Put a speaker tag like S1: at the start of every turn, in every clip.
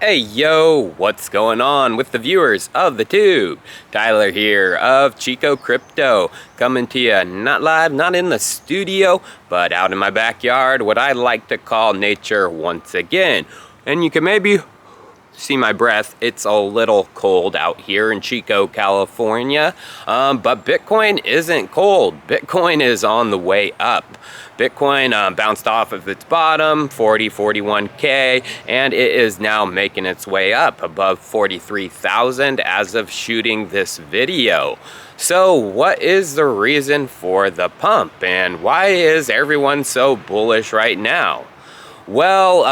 S1: Hey yo, what's going on with the viewers of the tube? Tyler here of Chico Crypto, coming to you not live, not in the studio, but out in my backyard, what I like to call nature once again. And you can maybe see my breath. It's a little cold out here in Chico, California, but Bitcoin isn't cold. Bitcoin is on the way up. Bitcoin bounced off of its bottom, 41K, and it is now making its way up above 43,000 as of shooting this video. So what is the reason for the pump, and why is everyone so bullish right now? Well,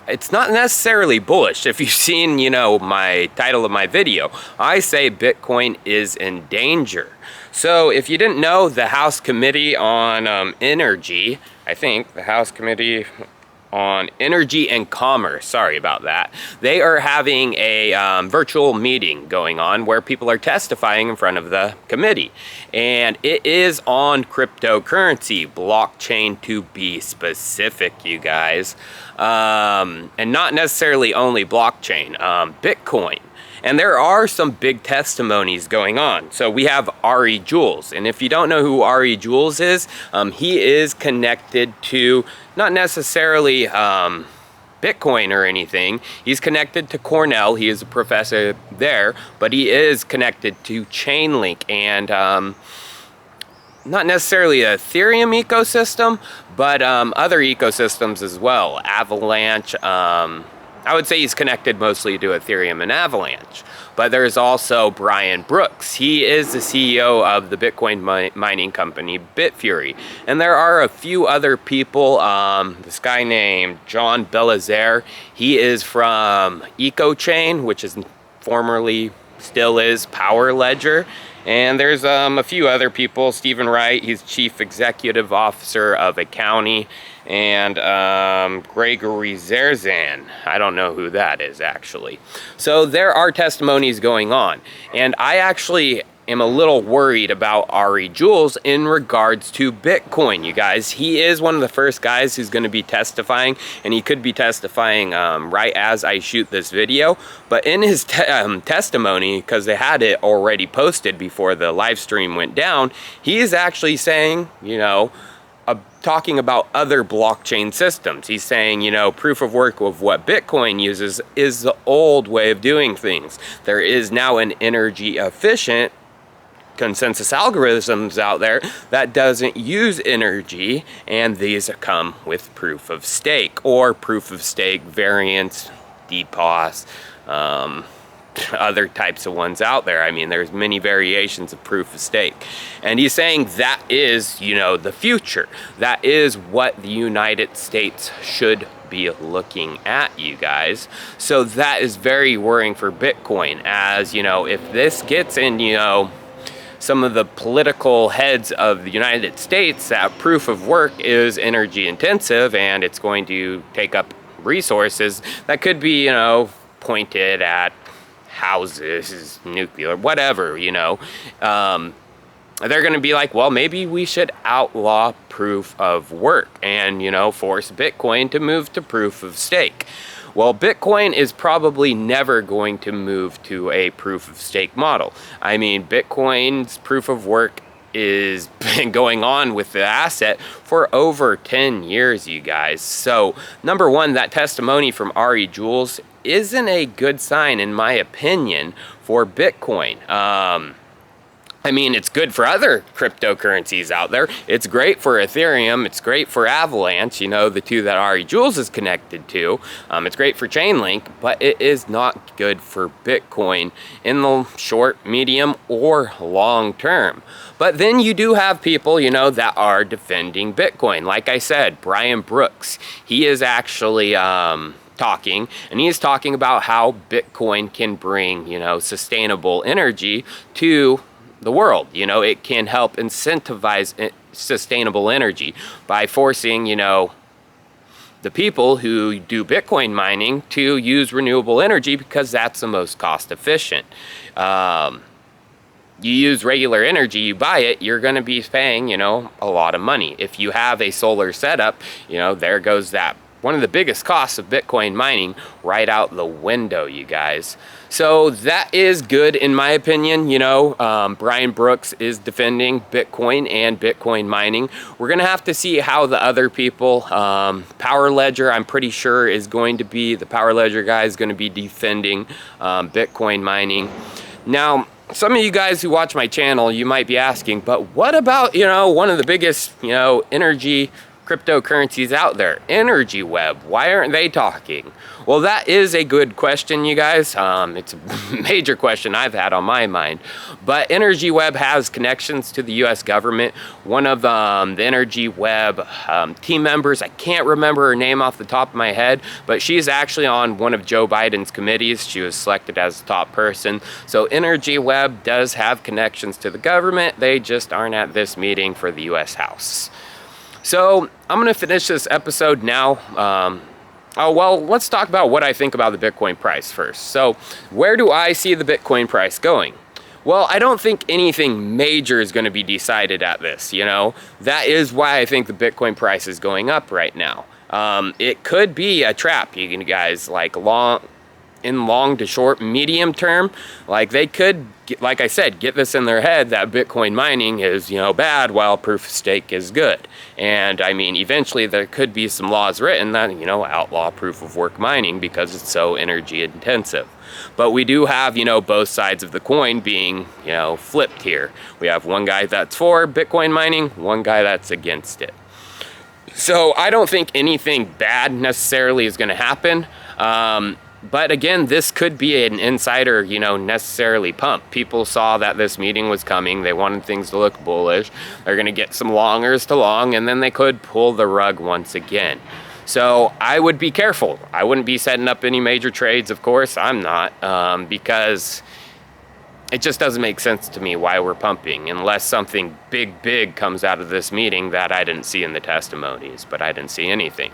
S1: it's not necessarily bullish. If you've seen, my title of my video, I say Bitcoin is in danger. So if you didn't know, the House Committee on Energy, I think the House Committee on Energy and Commerce, sorry about that, they are having a virtual meeting going on where people are testifying in front of the committee. And it is on cryptocurrency, blockchain to be specific, you guys. And not necessarily only blockchain, Bitcoin. And there are some big testimonies going on. So we have Ari Jules. And if you don't know who Ari Jules is, he is connected to not necessarily Bitcoin or anything. He's connected to Cornell. He is a professor there. But he is connected to Chainlink and not necessarily a Ethereum ecosystem, but other ecosystems as well. Avalanche. I would say he's connected mostly to Ethereum and Avalanche. But there's also Brian Brooks. He is the CEO of the Bitcoin mining company Bitfury. And there are a few other people. This guy named John Belazaire. He is from EcoChain, which is formerly, still is, Power Ledger. And there's a few other people. Stephen Wright, he's Chief Executive Officer of a county. And Gregory Zerzan, I don't know who that is actually. So there are testimonies going on. And I actually am a little worried about Ari Jules in regards to Bitcoin, you guys. He is one of the first guys who's going to be testifying, and he could be testifying right as I shoot this video. But in his testimony, because they had it already posted before the live stream went down, he is actually saying, talking about other blockchain systems. He's saying, proof of work of what Bitcoin uses is the old way of doing things. There is now an energy efficient consensus algorithms out there that doesn't use energy, and these come with proof of stake or proof of stake variants, DPoS, other types of ones out there. I mean, there's many variations of proof of stake. And he's saying that is, the future. That is what the United States should be looking at, you guys. So that is very worrying for Bitcoin, as, if this gets in, some of the political heads of the United States, that proof of work is energy intensive and it's going to take up resources that could be, pointed at houses, nuclear, whatever, they're going to be like, well, maybe we should outlaw proof of work and, force Bitcoin to move to proof of stake. Well, Bitcoin is probably never going to move to a proof of stake model. I mean, Bitcoin's proof of work is been going on with the asset for over 10 years, you guys. So, number one, that testimony from Ari Jules isn't a good sign, in my opinion, for Bitcoin. I mean, it's good for other cryptocurrencies out there. It's great for Ethereum. It's great for Avalanche, the two that Ari Jules is connected to. It's great for Chainlink, but it is not good for Bitcoin in the short, medium, or long term. But then you do have people, that are defending Bitcoin. Like I said, Brian Brooks, he is actually talking, and he's talking about how Bitcoin can bring, sustainable energy to the world. It can help incentivize sustainable energy by forcing, the people who do Bitcoin mining to use renewable energy because that's the most cost efficient. You use regular energy, you buy it, you're going to be paying, a lot of money. If you have a solar setup, there goes that one of the biggest costs of Bitcoin mining right out the window, you guys. So that is good in my opinion. You know, Brian Brooks is defending Bitcoin and Bitcoin mining. We're gonna have to see how the other people, Power Ledger, I'm pretty sure is going to be, the Power Ledger guy is going to be defending Bitcoin mining. Now, some of you guys who watch my channel, you might be asking, but what about, you know, one of the biggest, you know, energy cryptocurrencies out there, Energy Web? Why aren't they talking? Well, that is a good question, you guys. It's a major question I've had on my mind. But Energy Web has connections to the U.S. government. One of the Energy Web team members, I can't remember her name off the top of my head, but she's actually on one of Joe Biden's committees. She was selected as the top person. So Energy Web does have connections to the government. They just aren't at this meeting for the U.S. House. So I'm going to finish this episode now. Oh, well, let's talk about what I think about the Bitcoin price first. So where do I see the Bitcoin price going? Well, I don't think anything major is going to be decided at this, you know. That is why I think the Bitcoin price is going up right now. It could be a trap, you guys, like long to short, medium term. Like they could, like I said, get this in their head that Bitcoin mining is, you know, bad while proof of stake is good. And I mean, eventually there could be some laws written that, you know, outlaw proof of work mining because it's so energy intensive. But we do have, you know, both sides of the coin being, you know, flipped here. We have one guy that's for Bitcoin mining, one guy that's against it. So I don't think anything bad necessarily is going to happen. But again, this could be an insider, you know, necessarily pump. People saw that this meeting was coming. They wanted things to look bullish. They're going to get some longers to long, and then they could pull the rug once again. So I would be careful. I wouldn't be setting up any major trades, of course. I'm not, because it just doesn't make sense to me why we're pumping unless something big comes out of this meeting that I didn't see in the testimonies, but I didn't see anything.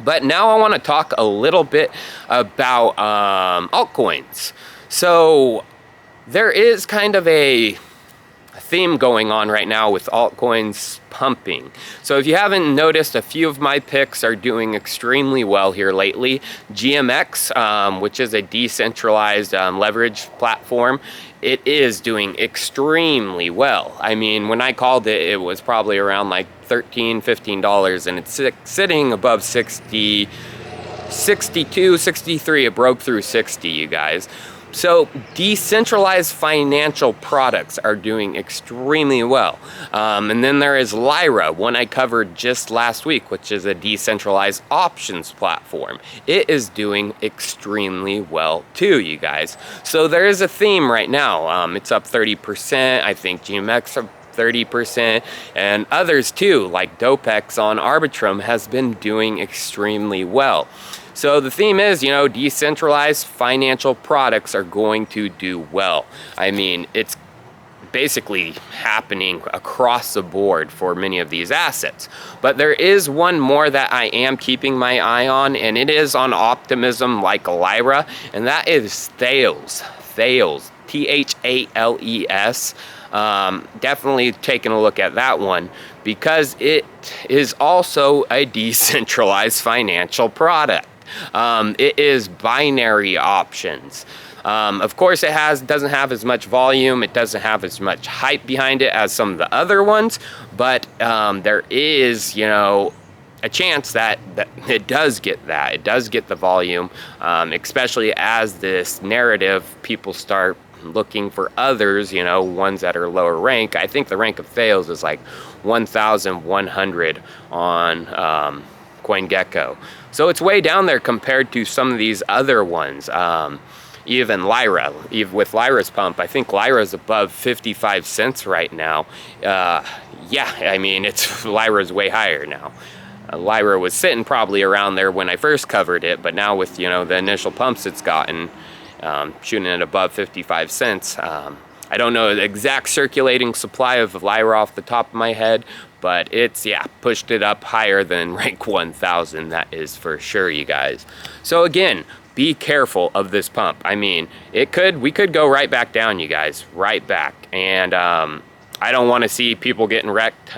S1: But now I want to talk a little bit about altcoins. So there is kind of a theme going on right now with altcoins pumping. So if you haven't noticed, a few of my picks are doing extremely well here lately. GMX, which is a decentralized leverage platform, it is doing extremely well. I mean, when I called it, it was probably around like $13, $15, and it's sitting above 60, 62, 63. It broke through 60, you guys. So decentralized financial products are doing extremely well. And then there is Lyra, one I covered just last week, which is a decentralized options platform. It is doing extremely well too, you guys. So there is a theme right now. It's up 30%. I think GMX up 30%, and others too, like Dopex on Arbitrum has been doing extremely well. So the theme is, you know, decentralized financial products are going to do well. I mean, it's basically happening across the board for many of these assets. But there is one more that I am keeping my eye on, and it is on optimism like Lyra, and that is Thales. Thales, Thales. Definitely taking a look at that one because it is also a decentralized financial product. It is binary options. Of course, it doesn't have as much volume. It doesn't have as much hype behind it as some of the other ones, but there is, you know, a chance that it does get that. It does get the volume, especially as this narrative, people start looking for others, you know, ones that are lower rank. I think the rank of Thales is like 1,100 on CoinGecko. So it's way down there compared to some of these other ones. Even Lyra, even with Lyra's pump, I think Lyra's above 55 cents right now. Yeah, I mean, Lyra's way higher now. Lyra was sitting probably around there when I first covered it, but now with, you know, the initial pumps it's gotten, shooting at above 55 cents. I don't know the exact circulating supply of Lyra off the top of my head, but it's, yeah, pushed it up higher than rank 1,000, that is for sure, you guys. So again, be careful of this pump. I mean, we could go right back down, you guys, right back. And I don't want to see people getting wrecked.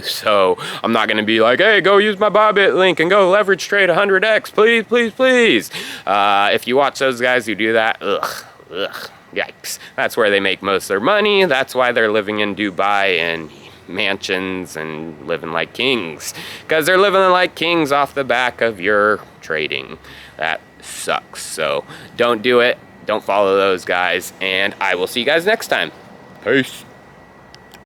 S1: So I'm not going to be like, hey, go use my Bybit link and go leverage trade 100x, please, please, please. If you watch those guys who do that, ugh, yikes. That's where they make most of their money. That's why they're living in Dubai and mansions and living like kings, because they're living like kings off the back of your trading. That sucks. So don't do it. Don't follow those guys, and I will see you guys next time. Peace.